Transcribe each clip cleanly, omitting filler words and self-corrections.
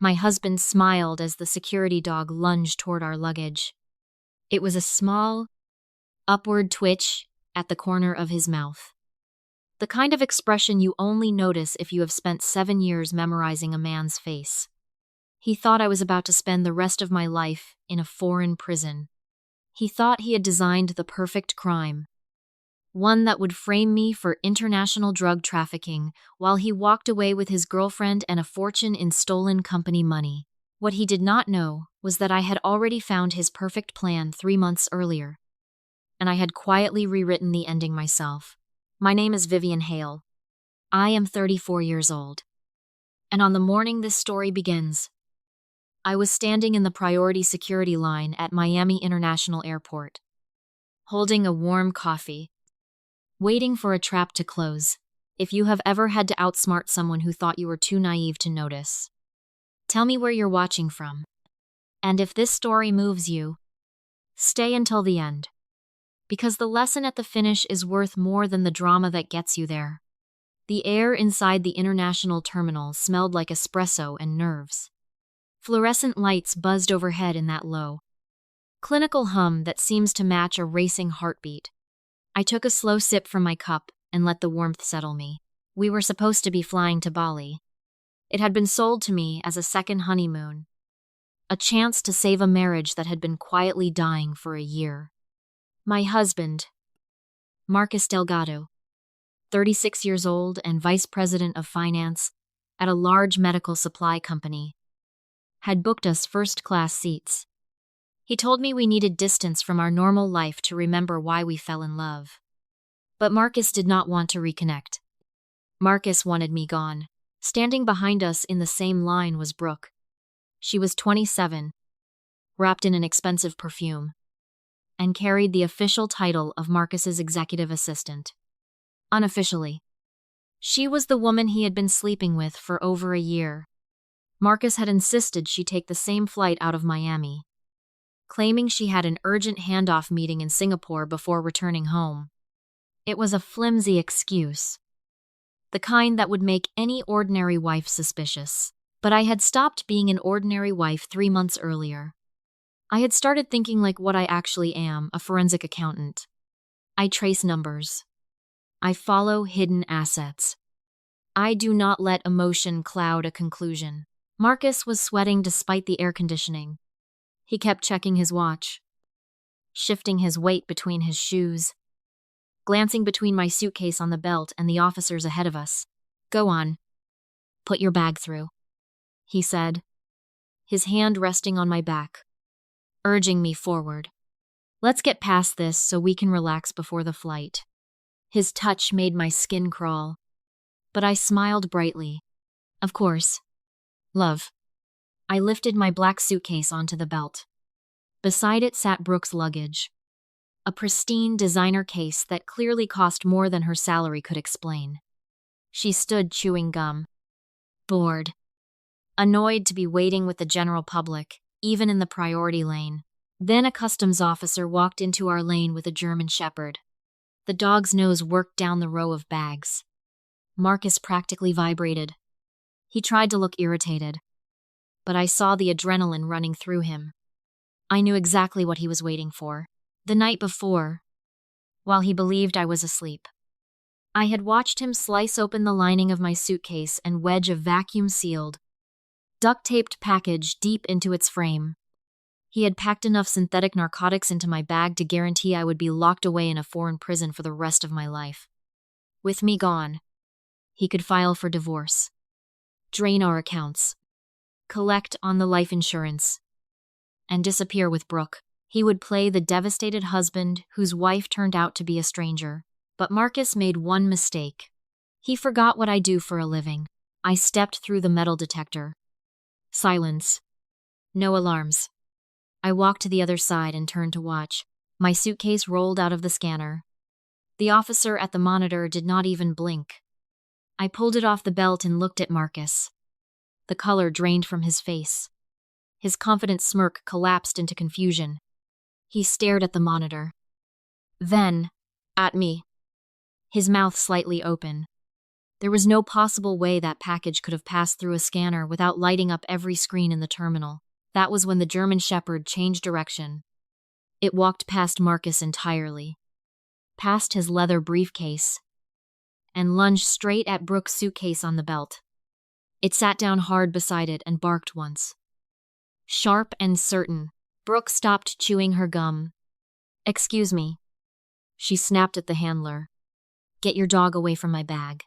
My husband smiled as the security dog lunged toward our luggage. It was a small, upward twitch at the corner of his mouth. The kind of expression you only notice if you have spent 7 years memorizing a man's face. He thought I was about to spend the rest of my life in a foreign prison. He thought he had designed the perfect crime, one that would frame me for international drug trafficking while he walked away with his girlfriend and a fortune in stolen company money. What he did not know was that I had already found his perfect plan 3 months earlier, and I had quietly rewritten the ending myself. My name is Vivian Hale. I am 34 years old. And on the morning this story begins, I was standing in the priority security line at Miami International Airport, holding a warm coffee, waiting for a trap to close. If you have ever had to outsmart someone who thought you were too naive to notice, tell me where you're watching from. And if this story moves you, stay until the end, because the lesson at the finish is worth more than the drama that gets you there. The air inside the international terminal smelled like espresso and nerves. Fluorescent lights buzzed overhead in that low, clinical hum that seems to match a racing heartbeat. I took a slow sip from my cup and let the warmth settle me. We were supposed to be flying to Bali. It had been sold to me as a second honeymoon, a chance to save a marriage that had been quietly dying for a year. My husband, Marcus Delgado, 36 years old and vice president of finance at a large medical supply company, had booked us first-class seats. He told me we needed distance from our normal life to remember why we fell in love. But Marcus did not want to reconnect. Marcus wanted me gone. Standing behind us in the same line was Brooke. She was 27, wrapped in an expensive perfume, and carried the official title of Marcus's executive assistant. Unofficially, she was the woman he had been sleeping with for over a year. Marcus had insisted she take the same flight out of Miami, claiming she had an urgent handoff meeting in Singapore before returning home. It was a flimsy excuse, the kind that would make any ordinary wife suspicious. But I had stopped being an ordinary wife 3 months earlier. I had started thinking like what I actually am, a forensic accountant. I trace numbers. I follow hidden assets. I do not let emotion cloud a conclusion. Marcus was sweating despite the air conditioning. He kept checking his watch, shifting his weight between his shoes, glancing between my suitcase on the belt and the officers ahead of us. "Go on. Put your bag through," he said, his hand resting on my back, urging me forward. "Let's get past this so we can relax before the flight." His touch made my skin crawl, but I smiled brightly. "Of course, love." I lifted my black suitcase onto the belt. Beside it sat Brooke's luggage, a pristine designer case that clearly cost more than her salary could explain. She stood chewing gum, bored, annoyed to be waiting with the general public, even in the priority lane. Then a customs officer walked into our lane with a German shepherd. The dog's nose worked down the row of bags. Marcus practically vibrated. He tried to look irritated, but I saw the adrenaline running through him. I knew exactly what he was waiting for. The night before, while he believed I was asleep, I had watched him slice open the lining of my suitcase and wedge a vacuum-sealed, duct-taped package deep into its frame. He had packed enough synthetic narcotics into my bag to guarantee I would be locked away in a foreign prison for the rest of my life. With me gone, he could file for divorce, drain our accounts, collect on the life insurance, and disappear with Brooke. He would play the devastated husband whose wife turned out to be a stranger. But Marcus made one mistake. He forgot what I do for a living. I stepped through the metal detector. Silence. No alarms. I walked to the other side and turned to watch. My suitcase rolled out of the scanner. The officer at the monitor did not even blink. I pulled it off the belt and looked at Marcus. The color drained from his face. His confident smirk collapsed into confusion. He stared at the monitor, then at me, his mouth slightly open. There was no possible way that package could have passed through a scanner without lighting up every screen in the terminal. That was when the German Shepherd changed direction. It walked past Marcus entirely, past his leather briefcase, and lunged straight at Brooke's suitcase on the belt. It sat down hard beside it and barked once. Sharp and certain, Brooke stopped chewing her gum. "Excuse me." She snapped at the handler. "Get your dog away from my bag.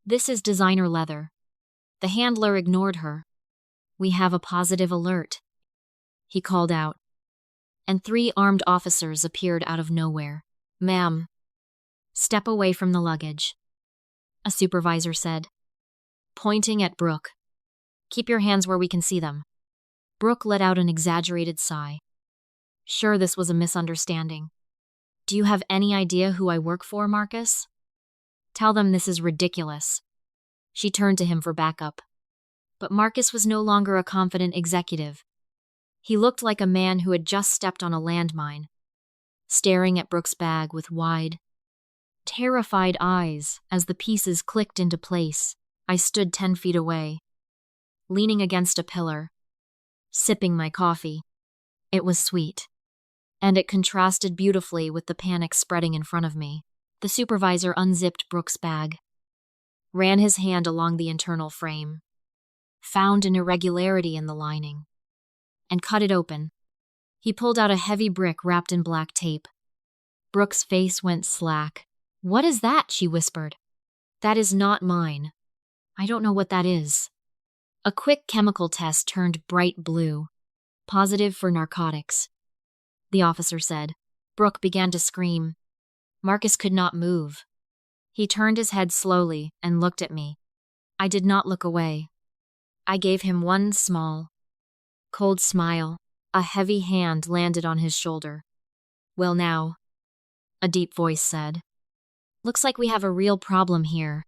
This is designer leather." The handler ignored her. "We have a positive alert," he called out, and 3 armed officers appeared out of nowhere. "Ma'am, step away from the luggage," a supervisor said, pointing at Brooke. "Keep your hands where we can see them." Brooke let out an exaggerated sigh. Sure, this was a misunderstanding. "Do you have any idea who I work for, Marcus? Tell them this is ridiculous." She turned to him for backup. But Marcus was no longer a confident executive. He looked like a man who had just stepped on a landmine, staring at Brooke's bag with wide, terrified eyes as the pieces clicked into place. I stood 10 feet away, leaning against a pillar, sipping my coffee. It was sweet, and it contrasted beautifully with the panic spreading in front of me. The supervisor unzipped Brooke's bag, ran his hand along the internal frame, found an irregularity in the lining, and cut it open. He pulled out a heavy brick wrapped in black tape. Brooke's face went slack. "What is that?" she whispered. "That is not mine. I don't know what that is." A quick chemical test turned bright blue. "Positive for narcotics," the officer said. Brooke began to scream. Marcus could not move. He turned his head slowly and looked at me. I did not look away. I gave him one small, cold smile. A heavy hand landed on his shoulder. "Well now," a deep voice said. "Looks like we have a real problem here."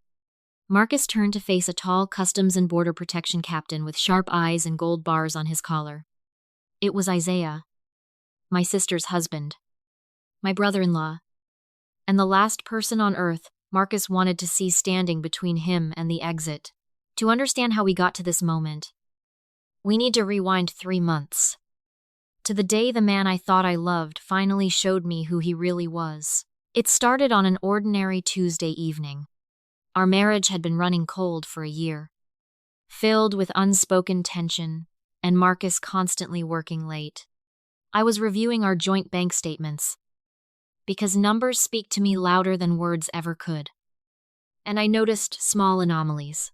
Marcus turned to face a tall Customs and Border Protection captain with sharp eyes and gold bars on his collar. It was Isaiah, my sister's husband, my brother-in-law, and the last person on earth Marcus wanted to see standing between him and the exit. To understand how we got to this moment, we need to rewind 3 months. To the day the man I thought I loved finally showed me who he really was. It started on an ordinary Tuesday evening. Our marriage had been running cold for a year, filled with unspoken tension, and Marcus constantly working late. I was reviewing our joint bank statements, because numbers speak to me louder than words ever could. And I noticed small anomalies.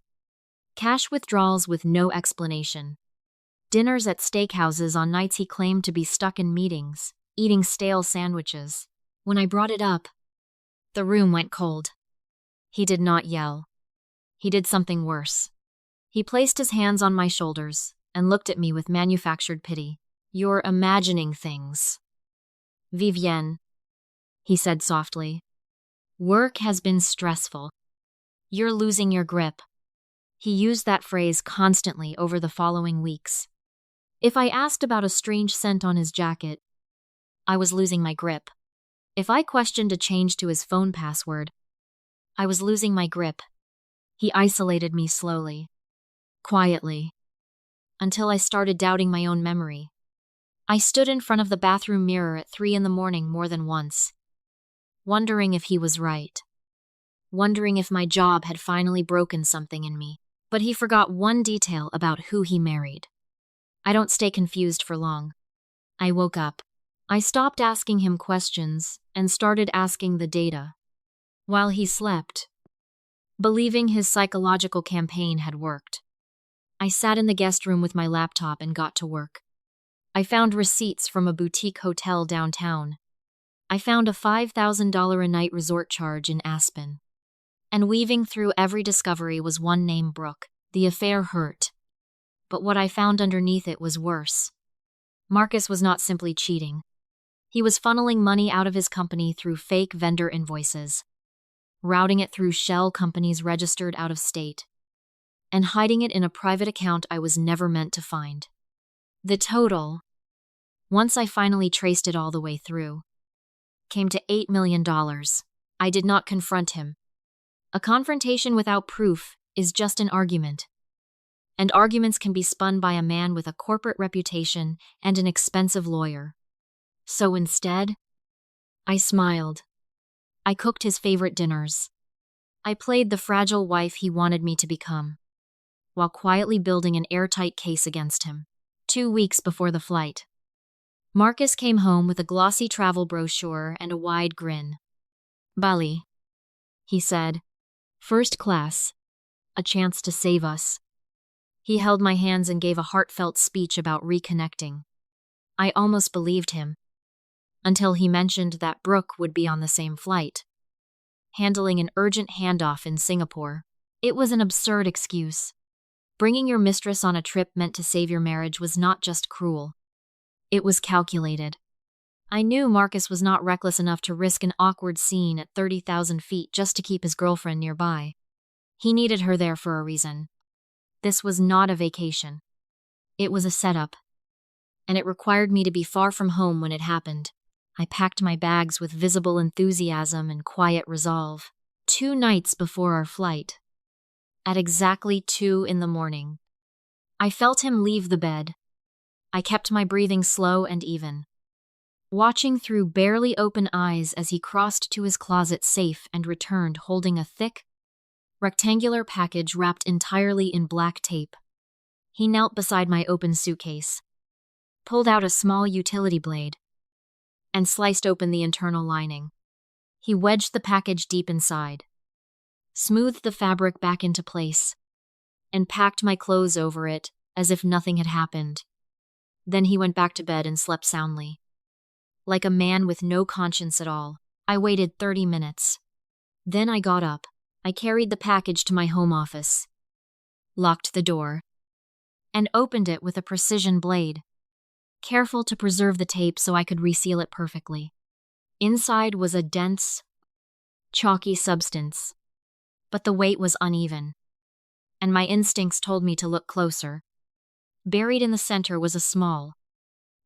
Cash withdrawals with no explanation. Dinners at steakhouses on nights he claimed to be stuck in meetings, eating stale sandwiches. When I brought it up, the room went cold. He did not yell. He did something worse. He placed his hands on my shoulders and looked at me with manufactured pity. "You're imagining things, Vivienne," he said softly. "Work has been stressful. You're losing your grip." He used that phrase constantly over the following weeks. If I asked about a strange scent on his jacket, I was losing my grip. If I questioned a change to his phone password, I was losing my grip. He isolated me slowly, quietly, until I started doubting my own memory. I stood in front of the bathroom mirror at 3 a.m. more than once, wondering if he was right, wondering if my job had finally broken something in me. But he forgot one detail about who he married. I don't stay confused for long. I woke up. I stopped asking him questions and started asking the data. While he slept, believing his psychological campaign had worked, I sat in the guest room with my laptop and got to work. I found receipts from a boutique hotel downtown. I found a $5,000 a night resort charge in Aspen. And weaving through every discovery was one name: Brooke. The affair hurt. But what I found underneath it was worse. Marcus was not simply cheating. He was funneling money out of his company through fake vendor invoices, routing it through shell companies registered out of state, and hiding it in a private account I was never meant to find. The total, once I finally traced it all the way through, came to $8 million. I did not confront him. A confrontation without proof is just an argument. And arguments can be spun by a man with a corporate reputation and an expensive lawyer. So instead, I smiled. I cooked his favorite dinners. I played the fragile wife he wanted me to become, while quietly building an airtight case against him. 2 weeks before the flight, Marcus came home with a glossy travel brochure and a wide grin. "Bali," he said. "First class. A chance to save us." He held my hands and gave a heartfelt speech about reconnecting. I almost believed him, until he mentioned that Brooke would be on the same flight, handling an urgent handoff in Singapore. It was an absurd excuse. Bringing your mistress on a trip meant to save your marriage was not just cruel. It was calculated. I knew Marcus was not reckless enough to risk an awkward scene at 30,000 feet just to keep his girlfriend nearby. He needed her there for a reason. This was not a vacation. It was a setup, and it required me to be far from home when it happened. I packed my bags with visible enthusiasm and quiet resolve. 2 nights before our flight, at exactly 2 a.m, I felt him leave the bed. I kept my breathing slow and even, watching through barely open eyes as he crossed to his closet safe and returned holding a thick, rectangular package wrapped entirely in black tape. He knelt beside my open suitcase, pulled out a small utility blade, and sliced open the internal lining. He wedged the package deep inside, smoothed the fabric back into place, and packed my clothes over it as if nothing had happened. Then he went back to bed and slept soundly. Like a man with no conscience at all. I waited 30 minutes. Then I got up. I carried the package to my home office, locked the door, and opened it with a precision blade, careful to preserve the tape so I could reseal it perfectly. Inside was a dense, chalky substance, but the weight was uneven, and my instincts told me to look closer. Buried in the center was a small,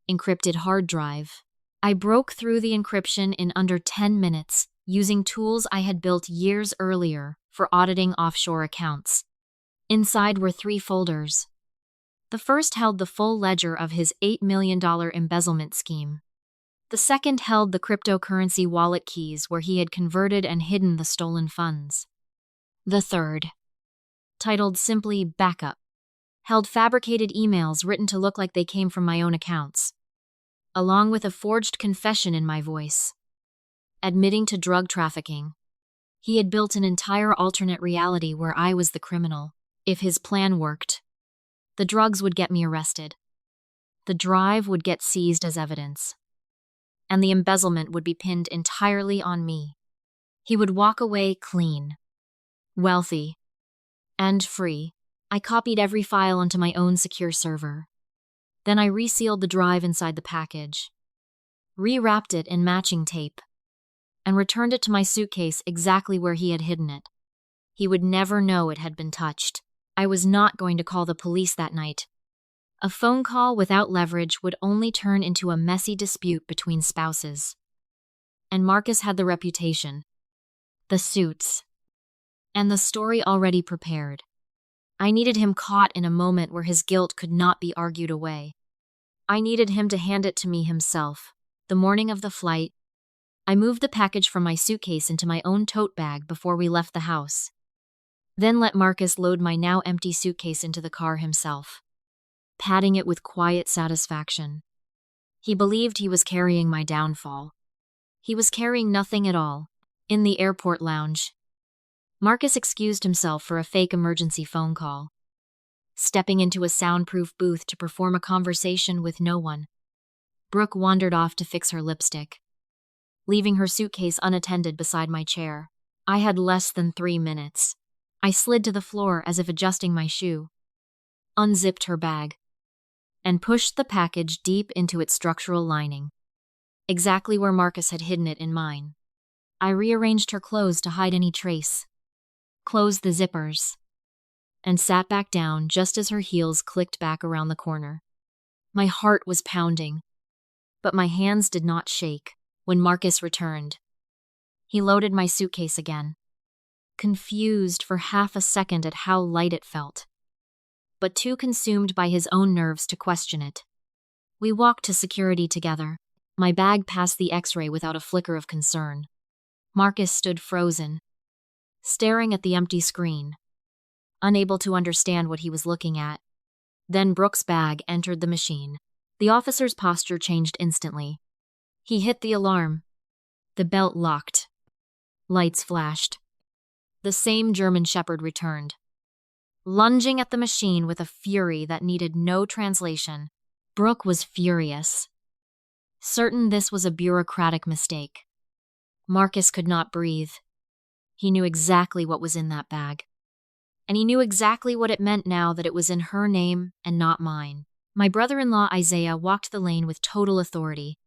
encrypted hard drive. I broke through the encryption in under 10 minutes, using tools I had built years earlier for auditing offshore accounts. Inside were 3 folders. The first held the full ledger of his $8 million embezzlement scheme. The second held the cryptocurrency wallet keys where he had converted and hidden the stolen funds. The third, titled simply Backup, held fabricated emails written to look like they came from my own accounts, along with a forged confession in my voice, admitting to drug trafficking. He had built an entire alternate reality where I was the criminal. If his plan worked, the drugs would get me arrested, the drive would get seized as evidence, and the embezzlement would be pinned entirely on me. He would walk away clean, wealthy, and free. I copied every file onto my own secure server. Then I resealed the drive inside the package, rewrapped it in matching tape, and returned it to my suitcase exactly where he had hidden it. He would never know it had been touched. I was not going to call the police that night. A phone call without leverage would only turn into a messy dispute between spouses. And Marcus had the reputation, the suits, and the story already prepared. I needed him caught in a moment where his guilt could not be argued away. I needed him to hand it to me himself. The morning of the flight, I moved the package from my suitcase into my own tote bag before we left the house. Then let Marcus load my now empty suitcase into the car himself, patting it with quiet satisfaction. He believed he was carrying my downfall. He was carrying nothing at all. In the airport lounge, Marcus excused himself for a fake emergency phone call, stepping into a soundproof booth to perform a conversation with no one. Brooke wandered off to fix her lipstick, leaving her suitcase unattended beside my chair. I had less than 3 minutes. I slid to the floor as if adjusting my shoe, unzipped her bag, and pushed the package deep into its structural lining, exactly where Marcus had hidden it in mine. I rearranged her clothes to hide any trace, closed the zippers, and sat back down just as her heels clicked back around the corner. My heart was pounding, but my hands did not shake. When Marcus returned, he loaded my suitcase again, confused for half a second at how light it felt, but too consumed by his own nerves to question it. We walked to security together. My bag passed the X-ray without a flicker of concern. Marcus stood frozen, staring at the empty screen, unable to understand what he was looking at. Then Brooke's bag entered the machine. The officer's posture changed instantly. He hit the alarm. The belt locked. Lights flashed. The same German Shepherd returned, lunging at the machine with a fury that needed no translation. Brooke was furious, certain this was a bureaucratic mistake. Marcus could not breathe. He knew exactly what was in that bag. And he knew exactly what it meant now that it was in her name and not mine. My brother-in-law Isaiah walked the lane with total authority,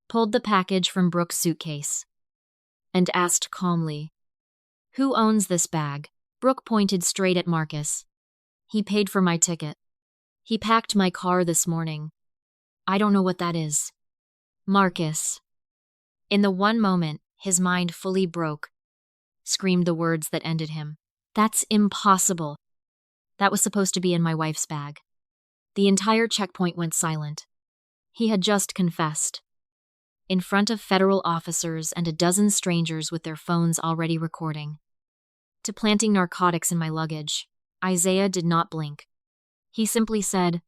pulled the package from Brooke's suitcase, and asked calmly, "Who owns this bag?" Brooke pointed straight at Marcus. "He paid for my ticket. He packed my car this morning. I don't know what that is." Marcus, in the one moment his mind fully broke, screamed the words that ended him. "That's impossible. That was supposed to be in my wife's bag." The entire checkpoint went silent. He had just confessed, in front of federal officers and a dozen strangers with their phones already recording, to planting narcotics in my luggage. Isaiah did not blink. He simply said,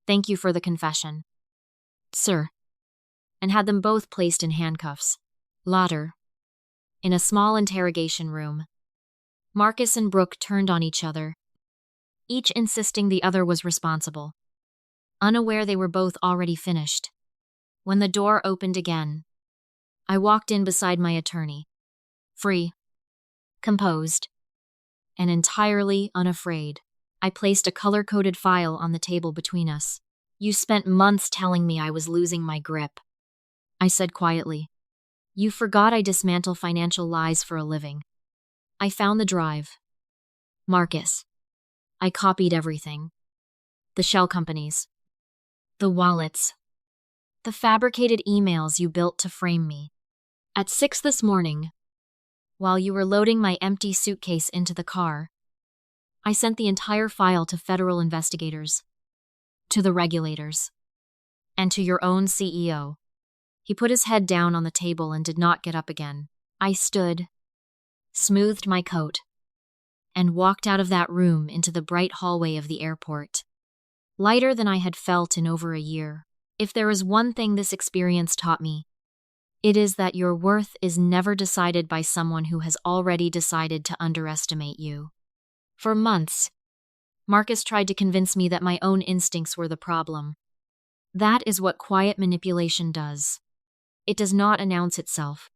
"Thank you for the confession, sir," and had them both placed in handcuffs. Later, in a small interrogation room, Marcus and Brooke turned on each other, each insisting the other was responsible, unaware they were both already finished. When the door opened again, I walked in beside my attorney, free, composed, and entirely unafraid. I placed a color-coded file on the table between us. "You spent months telling me I was losing my grip," I said quietly. "You forgot I dismantle financial lies for a living." I found the drive. Marcus. I copied everything. The shell companies. The wallets. The fabricated emails you built to frame me. At 6 this morning, while you were loading my empty suitcase into the car, I sent the entire file to federal investigators, to the regulators, and to your own CEO. He put his head down on the table and did not get up again. I stood, smoothed my coat, and walked out of that room into the bright hallway of the airport, lighter than I had felt in over a year. If there is one thing this experience taught me, it is that your worth is never decided by someone who has already decided to underestimate you. For months, Marcus tried to convince me that my own instincts were the problem. That is what quiet manipulation does. It does not announce itself.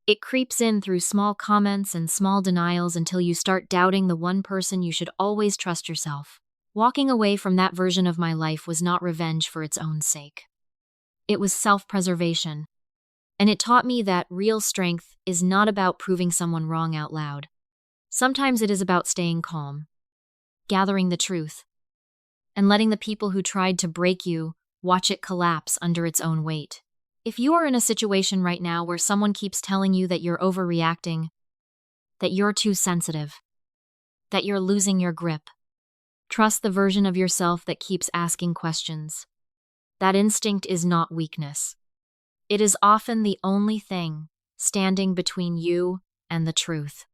It creeps in through small comments and small denials until you start doubting the one person you should always trust yourself. Walking away from that version of my life was not revenge for its own sake. It was self-preservation. And it taught me that real strength is not about proving someone wrong out loud. Sometimes it is about staying calm, gathering the truth, and letting the people who tried to break you watch it collapse under its own weight. If you are in a situation right now where someone keeps telling you that you're overreacting, that you're too sensitive, that you're losing your grip, trust the version of yourself that keeps asking questions. That instinct is not weakness. It is often the only thing standing between you and the truth.